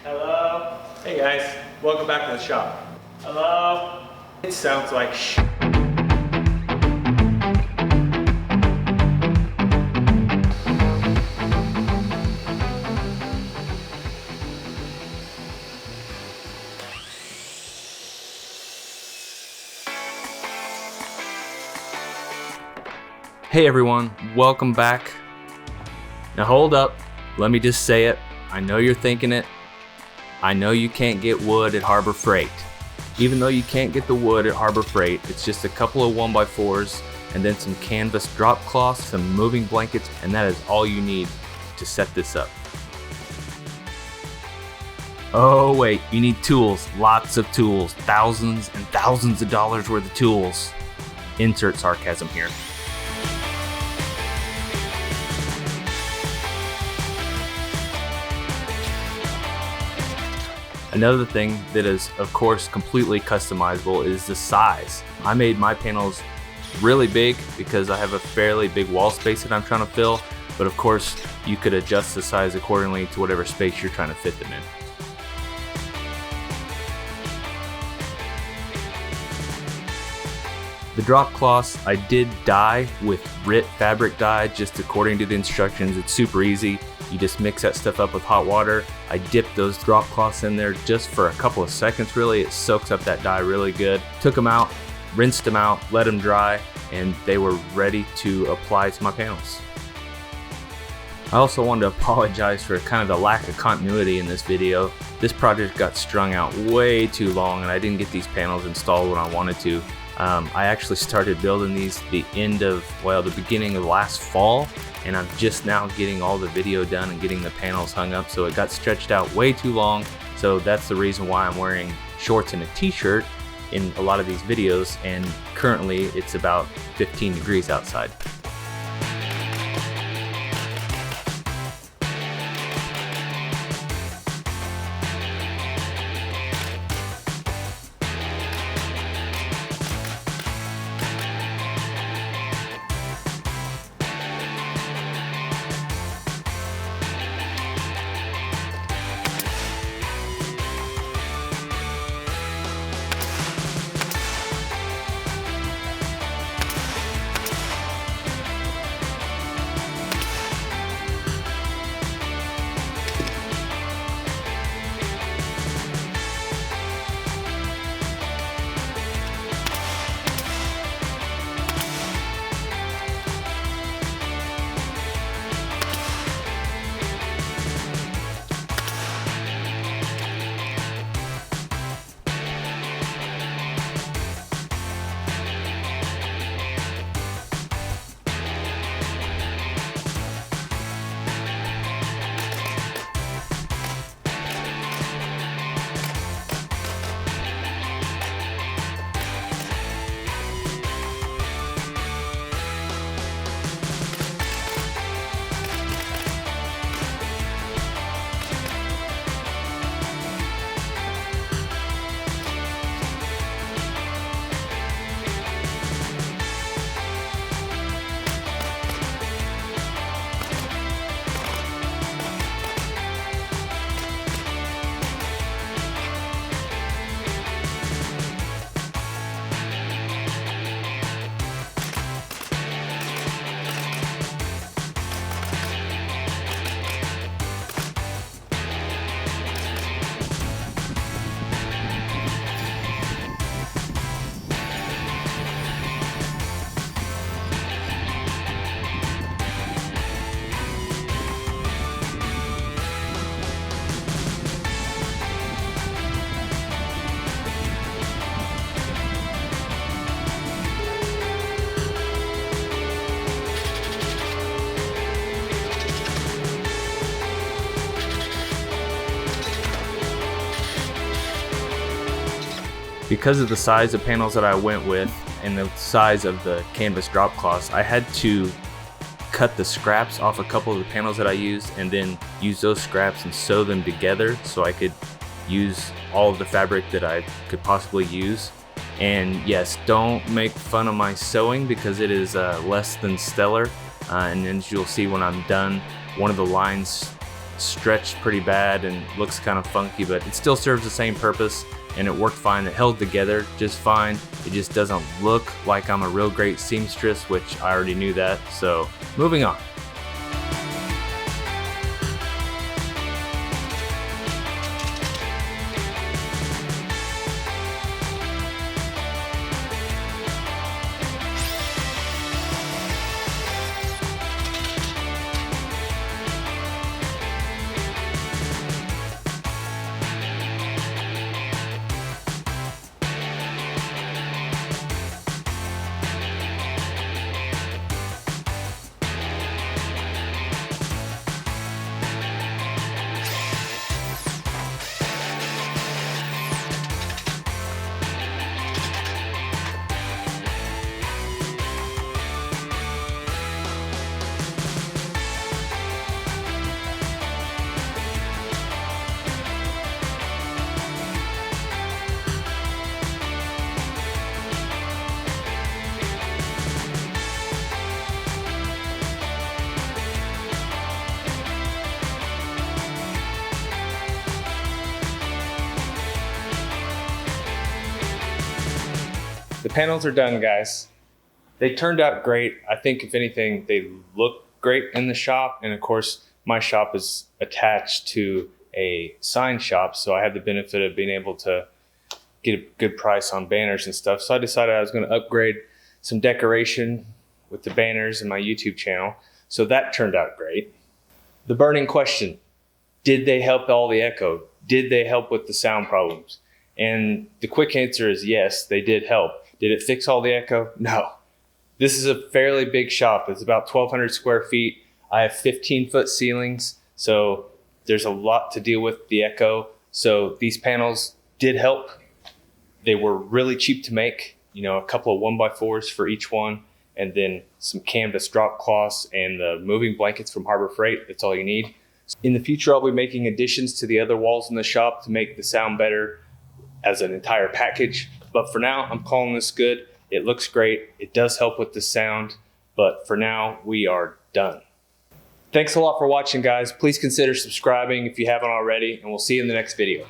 Hello? Hey guys, welcome back to the shop. Hello? It sounds like sh. Hey everyone, welcome back. Now hold up, let me just say it. I know you're thinking it. I know you can't get wood at Harbor Freight. Even though you can't get the wood at Harbor Freight, it's just a couple of 1x4s and then some canvas drop cloths, some moving blankets, and that is all you need to set this up. Oh wait, you need tools, lots of tools, thousands and thousands of dollars worth of tools. Insert sarcasm here. Another thing that is, of course, completely customizable is the size. I made my panels really big because I have a fairly big wall space that I'm trying to fill, but of course, you could adjust the size accordingly to whatever space you're trying to fit them in. The drop cloths I did dye with RIT fabric dye, just according to the instructions. It's super easy. You just mix that stuff up with hot water. I dipped those drop cloths in there just for a couple of seconds really. It soaks up that dye really good. Took them out, rinsed them out, let them dry, and they were ready to apply to my panels. I also wanted to apologize for kind of the lack of continuity in this video. This project got strung out way too long and I didn't get these panels installed when I wanted to. I actually started building these the beginning of last fall, and I'm just now getting all the video done and getting the panels hung up, so it got stretched out way too long. So that's the reason why I'm wearing shorts and a t-shirt in a lot of these videos, and currently it's about 15 degrees outside. Because of the size of panels that I went with and the size of the canvas drop cloths, I had to cut the scraps off a couple of the panels that I used and then use those scraps and sew them together so I could use all of the fabric that I could possibly use. And yes, don't make fun of my sewing because it is less than stellar. And as you'll see when I'm done, one of the lines stretched pretty bad and looks kind of funky, but it still serves the same purpose and it worked fine. It held together just fine. It just doesn't look like I'm a real great seamstress, which I already knew that. So moving on. The panels are done, guys. They turned out great. I think if anything, they look great in the shop. And of course, my shop is attached to a sign shop, so I have the benefit of being able to get a good price on banners and stuff. So I decided I was gonna upgrade some decoration with the banners in my YouTube channel. So that turned out great. The burning question, did they help all the echo? Did they help with the sound problems? And the quick answer is yes, they did help. Did it fix all the echo? No. This is a fairly big shop. It's about 1,200 square feet. I have 15-foot ceilings, so there's a lot to deal with the echo. So these panels did help. They were really cheap to make, you know, a couple of 1x4s for each one, and then some canvas drop cloths and the moving blankets from Harbor Freight. That's all you need. In the future, I'll be making additions to the other walls in the shop to make the sound better as an entire package. But for now, I'm calling this good. It looks great. It does help with the sound, but for now, we are done. Thanks a lot for watching, guys. Please consider subscribing if you haven't already, and we'll see you in the next video.